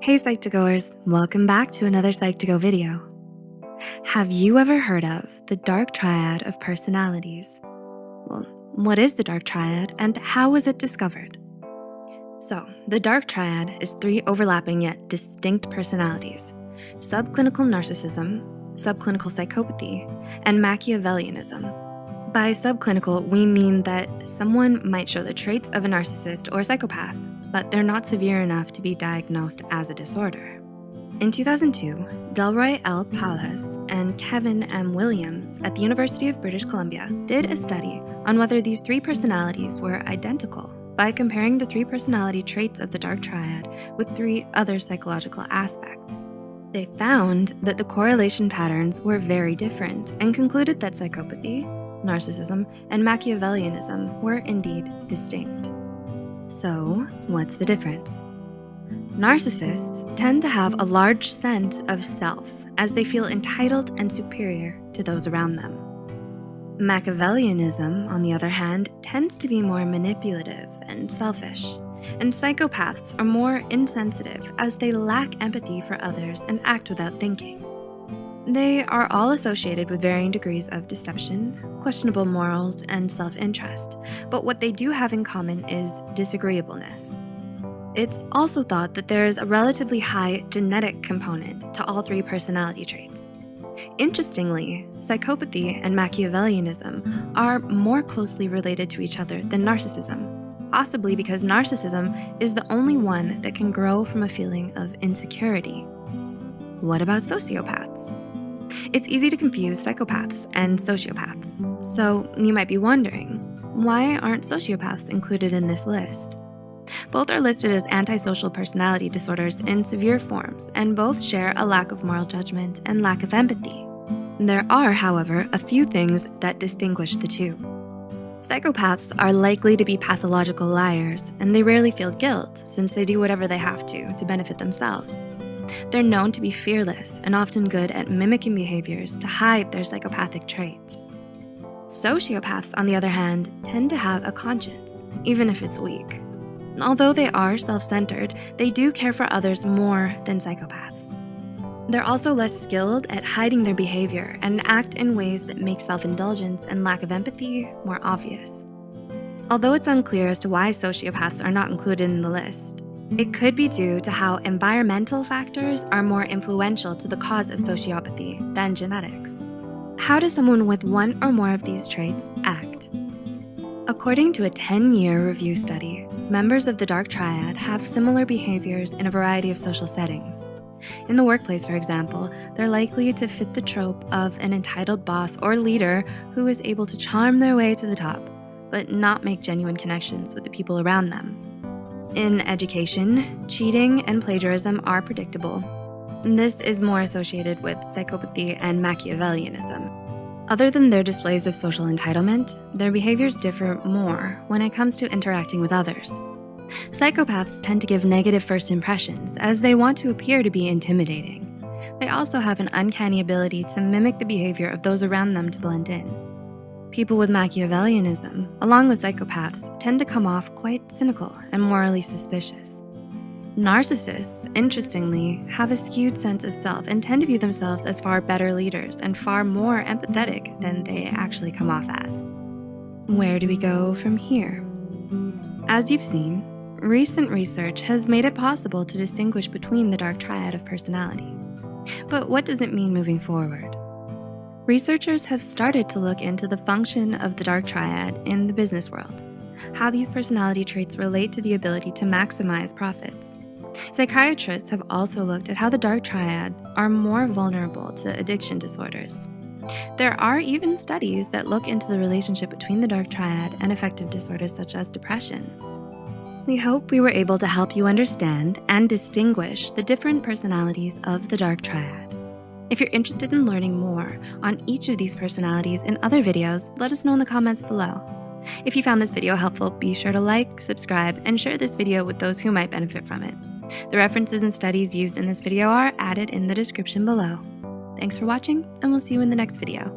Hey Psych2Goers, welcome back to another Psych2Go video. Have you ever heard of the dark triad of personalities? Well, what is the dark triad and how was it discovered? So, the dark triad is 3 overlapping yet distinct personalities: subclinical narcissism, subclinical psychopathy, and Machiavellianism. By subclinical, we mean that someone might show the traits of a narcissist or psychopath, but they're not severe enough to be diagnosed as a disorder. In 2002, Delroy L. Palas and Kevin M. Williams at the University of British Columbia did a study on whether these 3 personalities were identical by comparing the 3 personality traits of the dark triad with 3 other psychological aspects. They found that the correlation patterns were very different and concluded that psychopathy, narcissism, and Machiavellianism were indeed distinct. So, what's the difference? Narcissists tend to have a large sense of self as they feel entitled and superior to those around them. Machiavellianism, on the other hand, tends to be more manipulative and selfish, and psychopaths are more insensitive as they lack empathy for others and act without thinking. They are all associated with varying degrees of deception, questionable morals, and self-interest, but what they do have in common is disagreeableness. It's also thought that there is a relatively high genetic component to all 3 personality traits. Interestingly, psychopathy and Machiavellianism are more closely related to each other than narcissism, possibly because narcissism is the only one that can grow from a feeling of insecurity. What about sociopaths? It's easy to confuse psychopaths and sociopaths, so you might be wondering, why aren't sociopaths included in this list? Both are listed as antisocial personality disorders in severe forms, and both share a lack of moral judgment and lack of empathy. There are, however, a few things that distinguish the 2. Psychopaths are likely to be pathological liars, and they rarely feel guilt since they do whatever they have to benefit themselves. They're known to be fearless and often good at mimicking behaviors to hide their psychopathic traits. Sociopaths, on the other hand, tend to have a conscience, even if it's weak. Although they are self-centered, they do care for others more than psychopaths. They're also less skilled at hiding their behavior and act in ways that make self-indulgence and lack of empathy more obvious. Although it's unclear as to why sociopaths are not included in the list, it could be due to how environmental factors are more influential to the cause of sociopathy than genetics. How does someone with one or more of these traits act? According to a 10-year review study, members of the dark triad have similar behaviors in a variety of social settings. In the workplace, for example, they're likely to fit the trope of an entitled boss or leader who is able to charm their way to the top, but not make genuine connections with the people around them. In education, cheating and plagiarism are predictable. This is more associated with psychopathy and Machiavellianism. Other than their displays of social entitlement, their behaviors differ more when it comes to interacting with others. Psychopaths tend to give negative first impressions as they want to appear to be intimidating. They also have an uncanny ability to mimic the behavior of those around them to blend in. People with Machiavellianism, along with psychopaths, tend to come off quite cynical and morally suspicious. Narcissists, interestingly, have a skewed sense of self and tend to view themselves as far better leaders and far more empathetic than they actually come off as. Where do we go from here? As you've seen, recent research has made it possible to distinguish between the dark triad of personality. But what does it mean moving forward? Researchers have started to look into the function of the dark triad in the business world, how these personality traits relate to the ability to maximize profits. Psychiatrists have also looked at how the dark triad are more vulnerable to addiction disorders. There are even studies that look into the relationship between the dark triad and affective disorders such as depression. We hope we were able to help you understand and distinguish the different personalities of the dark triad. If you're interested in learning more on each of these personalities in other videos, let us know in the comments below. If you found this video helpful, be sure to like, subscribe, and share this video with those who might benefit from it. The references and studies used in this video are added in the description below. Thanks for watching, and we'll see you in the next video.